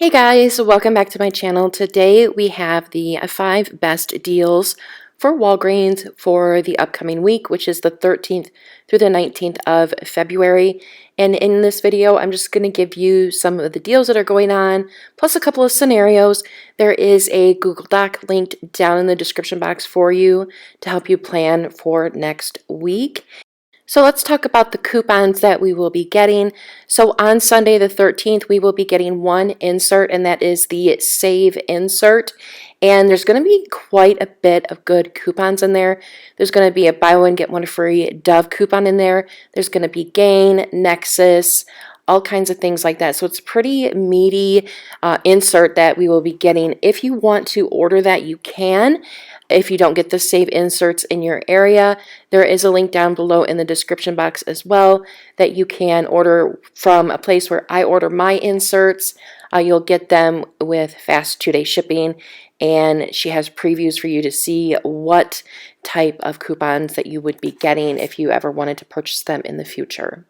Hey guys, welcome back to my channel. Today we have the 5 best deals for Walgreens for the upcoming week, which is the 13th through the 19th of February. And in this video, I'm just going to give you some of the deals that are going on, plus a couple of scenarios. There is a Google Doc linked down in the description box for you to help you plan for next week. So let's talk about the coupons that we will be getting. So on Sunday the 13th, we will be getting one insert, and that is the Save insert. And there's going to be quite a bit of good coupons in there. There's going to be a buy one, get one free Dove coupon in there. There's going to be Gain, Nexus, all kinds of things like that. So it's pretty meaty insert that we will be getting. If you want to order that, you can. If you don't get the Save inserts in your area, there is a link down below in the description box as well that you can order from a place where I order my inserts. You'll get them with fast 2-day shipping, and she has previews for you to see what type of coupons that you would be getting if you ever wanted to purchase them in the future.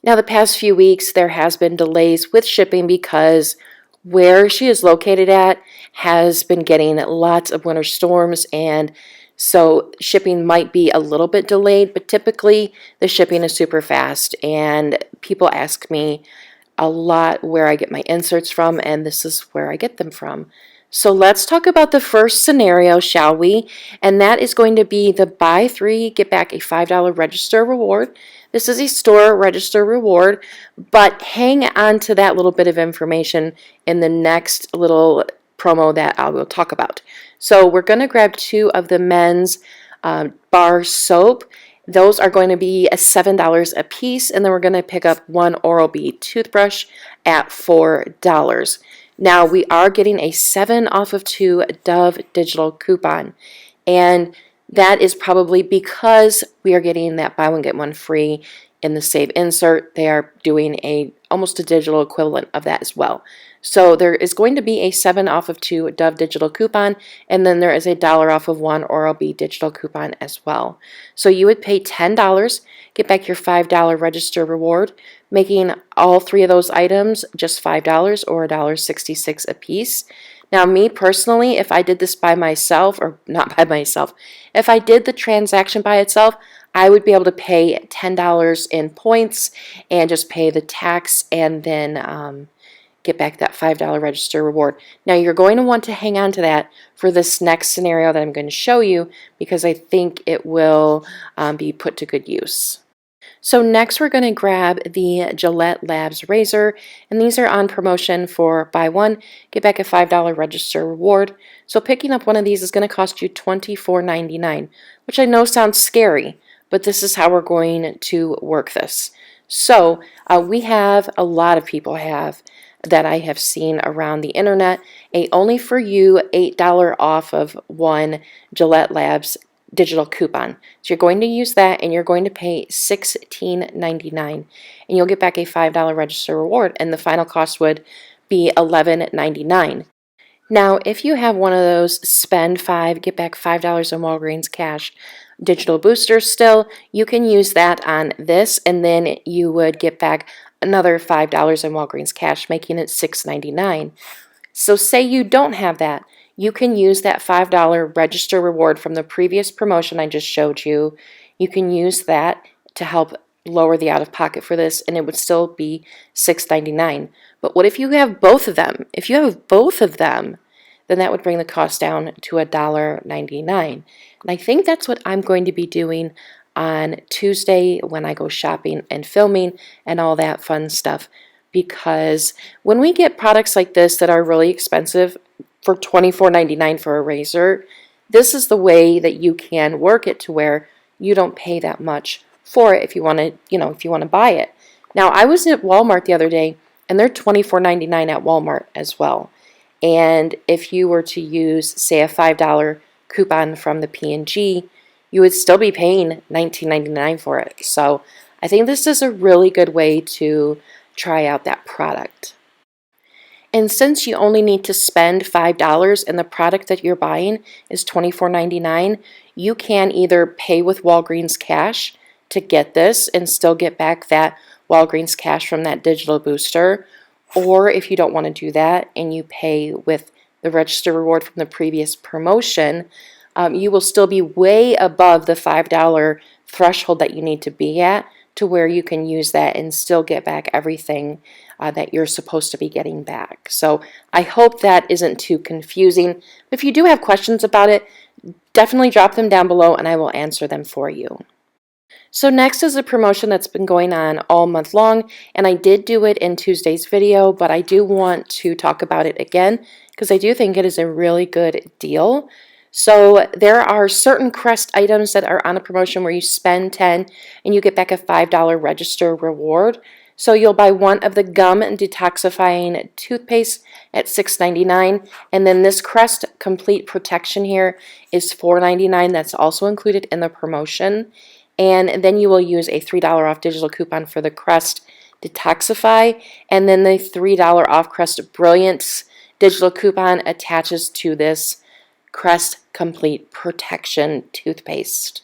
Now, the past few weeks, there has been delays with shipping because where she is located at has been getting lots of winter storms, and so shipping might be a little bit delayed, but typically the shipping is super fast, and people ask me a lot where I get my inserts from, and this is where I get them from. So let's talk about the first scenario, shall we? And that is going to be the buy 3, get back a $5 register reward. This is a store register reward, but hang on to that little bit of information in the next little promo that I will talk about. So we're going to grab 2 of the men's bar soap. Those are going to be $7 a piece, and then we're going to pick up 1 Oral-B toothbrush at $4. Now, we are getting a 7 off of 2 Dove digital coupon, and that is probably because we are getting that buy one, get one free in the Save insert. They are doing almost a digital equivalent of that as well. So there is going to be a 7 off of 2 Dove digital coupon, and then there is a $1 off of 1 Oral-B digital coupon as well. So you would pay $10, get back your $5 register reward, making all 3 of those items just $5 or $1.66 a piece. Now, me personally, if I did this by myself, or not by myself, if I did the transaction by itself, I would be able to pay $10 in points and just pay the tax and then get back that $5 register reward. Now, you're going to want to hang on to that for this next scenario that I'm going to show you because I think it will be put to good use. So next we're going to grab the Gillette Labs razor, and these are on promotion for buy one, get back a $5 register reward. So picking up one of these is going to cost you $24.99, which I know sounds scary, but this is how we're going to work this. So we have, a lot of people have, that I have seen around the internet, a only for you $8 off of 1 Gillette Labs digital coupon. So you're going to use that, and you're going to pay $16.99, and you'll get back a $5 register reward, and the final cost would be $11.99. Now, if you have one of those spend 5, get back $5 in Walgreens cash digital boosters still, you can use that on this, and then you would get back another $5 in Walgreens cash, making it $6.99. So say you don't have that, you can use that $5 register reward from the previous promotion I just showed you. You can use that to help lower the out-of-pocket for this, and it would still be $6.99. But what if you have both of them? If you have both of them, then that would bring the cost down to $1.99. And I think that's what I'm going to be doing on Tuesday when I go shopping and filming and all that fun stuff. Because when we get products like this that are really expensive, for $24.99 for a razor, this is the way that you can work it to where you don't pay that much for it if you want to, if you want to buy it. Now, I was at Walmart the other day, and they're $24.99 at Walmart as well. And if you were to use, say, a $5 coupon from the P&G, you would still be paying $19.99 for it. So I think this is a really good way to try out that product. And since you only need to spend $5 and the product that you're buying is $24.99, you can either pay with Walgreens cash to get this and still get back that Walgreens cash from that digital booster, Or if you don't want to do that and you pay with the register reward from the previous promotion, you will still be way above the $5 threshold that you need to be at to where you can use that and still get back everything that you're supposed to be getting back. So I hope that isn't too confusing. If you do have questions about it, definitely drop them down below and I will answer them for you. So next is a promotion that's been going on all month long, and I did do it in Tuesday's video, but I do want to talk about it again because I do think it is a really good deal. So there are certain Crest items that are on a promotion where you spend $10 and you get back a $5 register reward. So you'll buy one of the gum detoxifying toothpaste at $6.99, and then this Crest Complete Protection here is $4.99. That's also included in the promotion. And then you will use a $3 off digital coupon for the Crest Detoxify, and then the $3 off Crest Brilliance digital coupon attaches to this Crest Complete Protection toothpaste.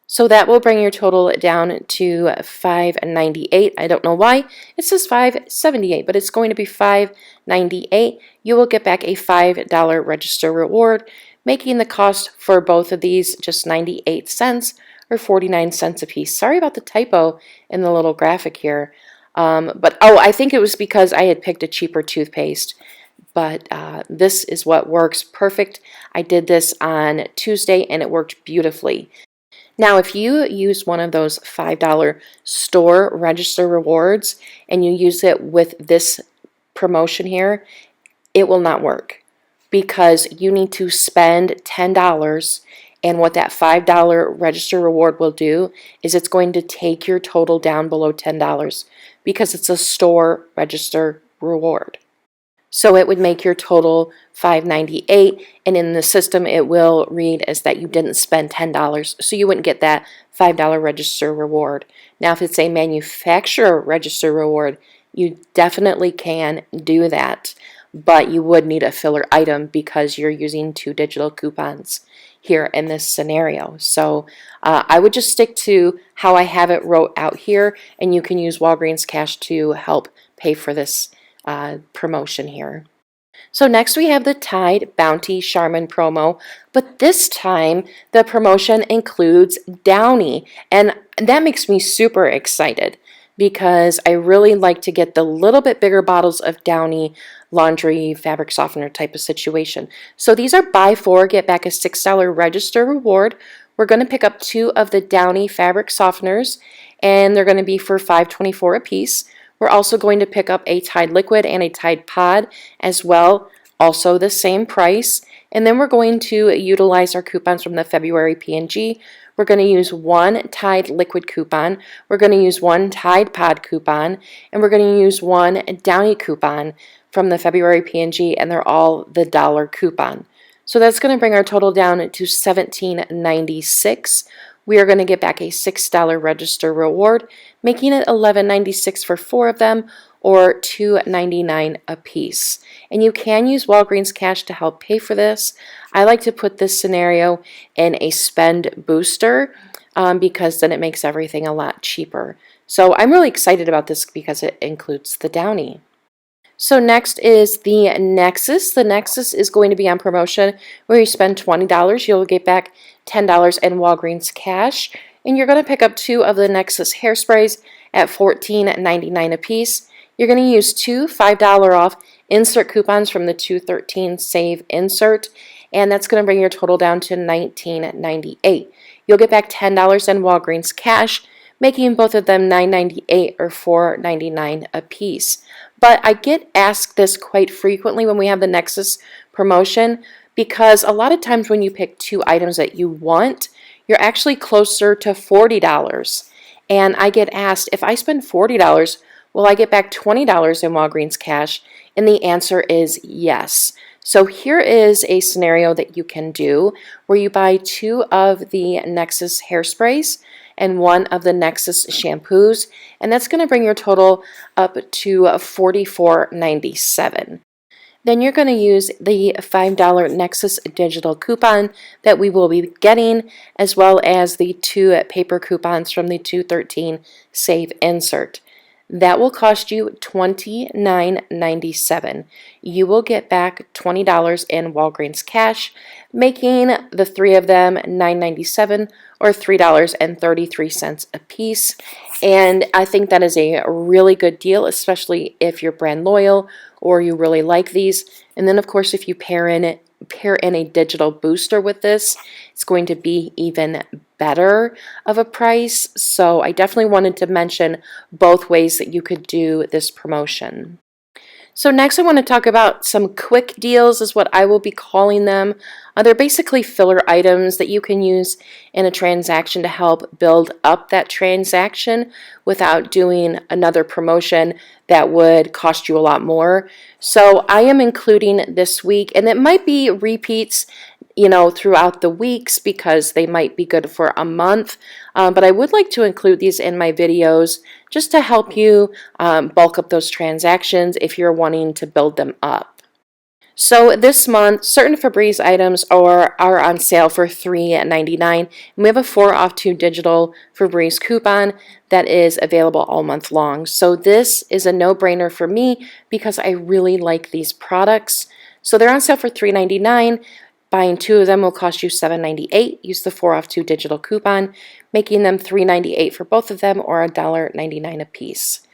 So that will bring your total down to $5.98. I don't know why it says $5.78, but it's going to be $5.98. You will get back a $5 register reward, making the cost for both of these just 98 cents or 49 cents a piece. Sorry about the typo in the little graphic here. But I think it was because I had picked a cheaper toothpaste. But this is what works perfect. I did this on Tuesday and it worked beautifully. Now, if you use one of those $5 store register rewards and you use it with this promotion here, it will not work because you need to spend $10, and what that $5 register reward will do is it's going to take your total down below $10 because it's a store register reward. So it would make your total $5.98, and in the system it will read as that you didn't spend $10, so you wouldn't get that $5 register reward. Now if it's a manufacturer register reward, you definitely can do that, but you would need a filler item because you're using 2 digital coupons here in this scenario. So I would just stick to how I have it wrote out here, and you can use Walgreens cash to help pay for this promotion here. So next we have the Tide Bounty Charmin promo, but this time the promotion includes Downy, and that makes me super excited because I really like to get the little bit bigger bottles of Downy laundry fabric softener type of situation. So these are buy 4, get back a $6 register reward. We're going to pick up 2 of the Downy fabric softeners, and they're going to be for $5.24 a piece. We're also going to pick up a Tide liquid and a Tide pod as well, also the same price. And then we're going to utilize our coupons from the February P&G. We're going to use 1 Tide liquid coupon, we're going to use 1 Tide pod coupon, and we're going to use 1 Downy coupon from the February P&G, and they're all the dollar coupon. So that's going to bring our total down to $17.96. We are going to get back a $6 register reward, making it $11.96 for 4 of them, or $2.99 a piece. And you can use Walgreens cash to help pay for this. I like to put this scenario in a spend booster because then it makes everything a lot cheaper. So I'm really excited about this because it includes the Downy. So next is the Nexus. The Nexus is going to be on promotion where you spend $20, you'll get back $10 in Walgreens cash, and you're going to pick up 2 of the Nexus hairsprays at $14.99 a piece. You're going to use 2 $5 off insert coupons from the 213 Save Insert, and that's going to bring your total down to $19.98. You'll get back $10 in Walgreens cash, making both of them $9.98 or $4.99 a piece. But I get asked this quite frequently when we have the Nexus promotion, because a lot of times when you pick 2 items that you want, you're actually closer to $40. And I get asked, if I spend $40, will I get back $20 in Walgreens cash? And the answer is yes. So here is a scenario that you can do where you buy 2 of the Nexus hairsprays and 1 of the Nexus shampoos, and that's going to bring your total up to $44.97. Then you're going to use the $5 Nexus digital coupon that we will be getting, as well as the 2 paper coupons from the 213 Save Insert. That will cost you $29.97. You will get back $20 in Walgreens cash, making the three of them $9.97 or $3.33 a piece. And I think that is a really good deal, especially if you're brand loyal or you really like these. And then, of course, if you pair in a digital booster with this, it's going to be even better of a price. So I definitely wanted to mention both ways that you could do this promotion. So next I want to talk about some quick deals, is what I will be calling them. They're basically filler items that you can use in a transaction to help build up that transaction without doing another promotion that would cost you a lot more. So I am including this week, and it might be repeats throughout the weeks because they might be good for a month. But I would like to include these in my videos just to help you bulk up those transactions if you're wanting to build them up. So this month, certain Febreze items are on sale for $3.99. And we have a 4 off 2 digital Febreze coupon that is available all month long. So this is a no-brainer for me because I really like these products. So they're on sale for $3.99. Buying 2 of them will cost you $7.98. Use the 4 off 2 digital coupon, making them $3.98 for both of them or $1.99 a piece.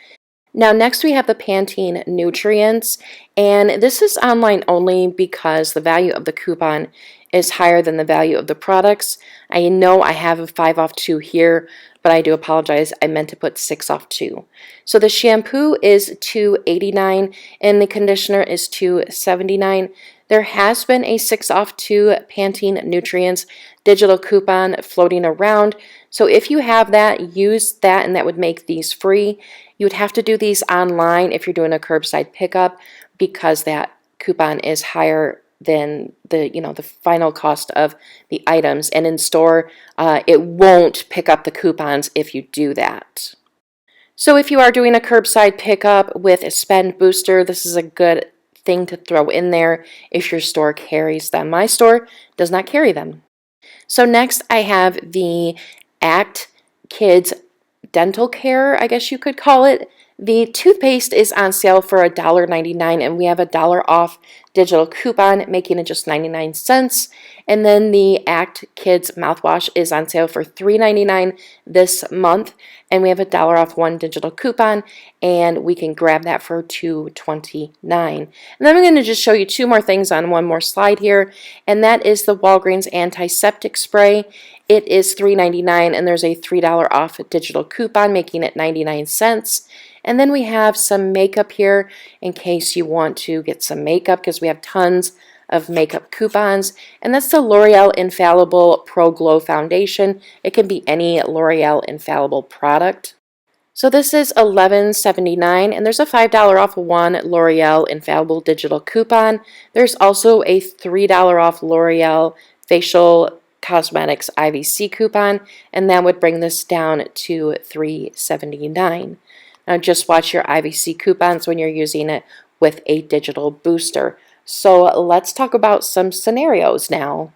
Now next we have the Pantene Nutrients, and this is online only because the value of the coupon is higher than the value of the products. I know I have a 5 off 2 here, but I do apologize. I meant to put 6 off 2. So the shampoo is $2.89 and the conditioner is $2.79. There has been a 6 off 2 Pantene Nutrients digital coupon floating around. So if you have that, use that, and that would make these free. You would have to do these online if you're doing a curbside pickup because that coupon is higher than the final cost of the items. And in store, it won't pick up the coupons if you do that. So if you are doing a curbside pickup with a spend booster, this is a good thing to throw in there if your store carries them. My store does not carry them. So next I have the Act Kids Dental Care, I guess you could call it. The toothpaste is on sale for $1.99 and we have a $1 off digital coupon, making it just 99 cents. And then the Act Kids mouthwash is on sale for $3.99 this month, and we have a $1 off 1 digital coupon, and we can grab that for $2.29. And then I'm going to just show you 2 more things on one more slide here, and that is the Walgreens antiseptic spray. It is $3.99 and there's a $3 off digital coupon, making it 99 cents. And then we have some makeup here in case you want to get some makeup, because we have tons of makeup coupons. And that's the L'Oreal Infallible Pro Glow Foundation. It can be any L'Oreal Infallible product. So this is $11.79 and there's a $5 off 1 L'Oreal Infallible digital coupon. There's also a $3 off L'Oreal Facial Cosmetics IVC coupon, and that would bring this down to $3.79. Now just watch your IVC coupons when you're using it with a digital booster. So let's talk about some scenarios now.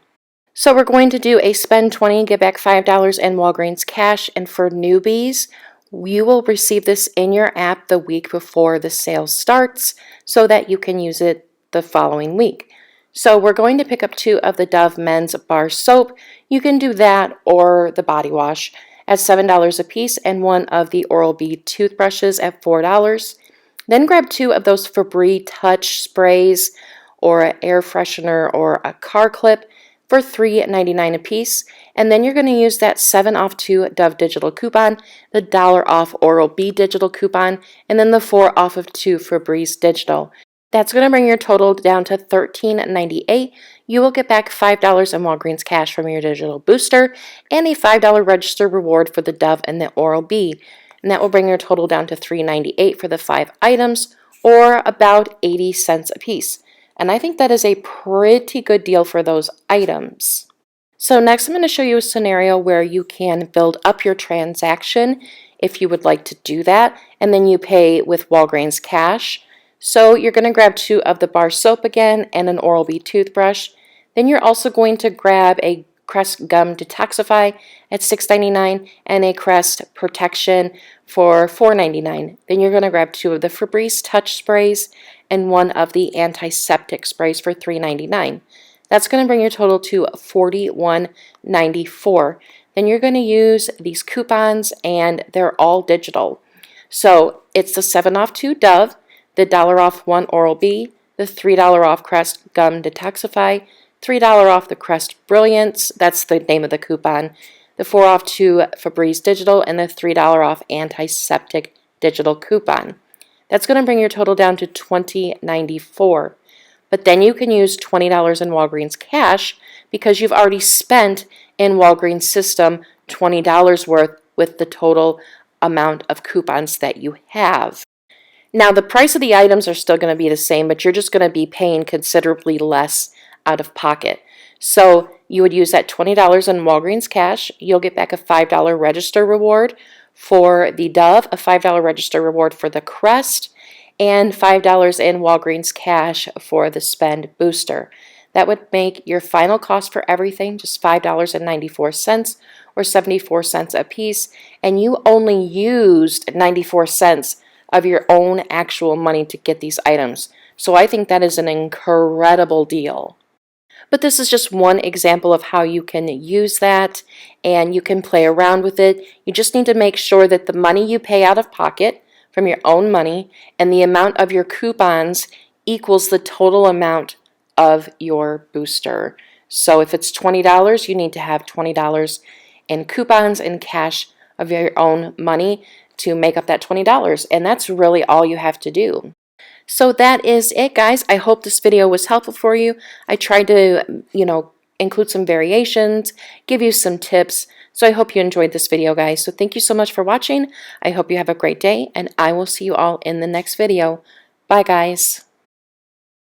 So we're going to do a spend $20, get back $5 in Walgreens cash, and for newbies, you will receive this in your app the week before the sale starts so that you can use it the following week. So we're going to pick up 2 of the Dove Men's Bar Soap. You can do that or the body wash at $7 a piece, and 1 of the Oral-B toothbrushes at $4. Then grab 2 of those Febreze Touch sprays or an air freshener or a car clip for $3.99 a piece. And then you're going to use that 7 off 2 Dove digital coupon, the $1 off Oral-B digital coupon, and then the 4 off of 2 Febreze digital. That's going to bring your total down to $13.98. You will get back $5 in Walgreens cash from your digital booster and a $5 register reward for the Dove and the Oral-B. And that will bring your total down to $3.98 for the 5 items, or about 80 cents a piece. And I think that is a pretty good deal for those items. So next I'm going to show you a scenario where you can build up your transaction if you would like to do that, and then you pay with Walgreens cash. So you're going to grab 2 of the bar soap again and an Oral-B toothbrush. Then you're also going to grab a Crest Gum Detoxify at $6.99 and a Crest Protection for $4.99. Then you're going to grab 2 of the Febreze Touch Sprays and 1 of the antiseptic sprays for $3.99. That's going to bring your total to $41.94. Then you're going to use these coupons, and they're all digital. So it's the 7 off 2 Dove, the $1 off 1 Oral-B, the $3 off Crest Gum Detoxify, $3 off the Crest Brilliance, that's the name of the coupon, the 4 off 2 Febreze Digital, and the $3 off Antiseptic Digital coupon. That's going to bring your total down to $20.94. But then you can use $20 in Walgreens cash because you've already spent in Walgreens system $20 worth with the total amount of coupons that you have. Now, the price of the items are still going to be the same, but you're just going to be paying considerably less out of pocket. So you would use that $20 in Walgreens cash. You'll get back a $5 register reward for the Dove, a $5 register reward for the Crest, and $5 in Walgreens cash for the Spend Booster. That would make your final cost for everything just $5.94 or 74 cents a piece, and you only used 94 cents of your own actual money to get these items. So I think that is an incredible deal. But this is just one example of how you can use that, and you can play around with it. You just need to make sure that the money you pay out of pocket from your own money and the amount of your coupons equals the total amount of your booster. So if it's $20, you need to have $20 in coupons and cash of your own money to make up that $20, and that's really all you have to do. So that is it, guys. I hope this video was helpful for you. I tried to, include some variations, give you some tips. So I hope you enjoyed this video, guys. So thank you so much for watching. I hope you have a great day, and I will see you all in the next video. Bye, guys.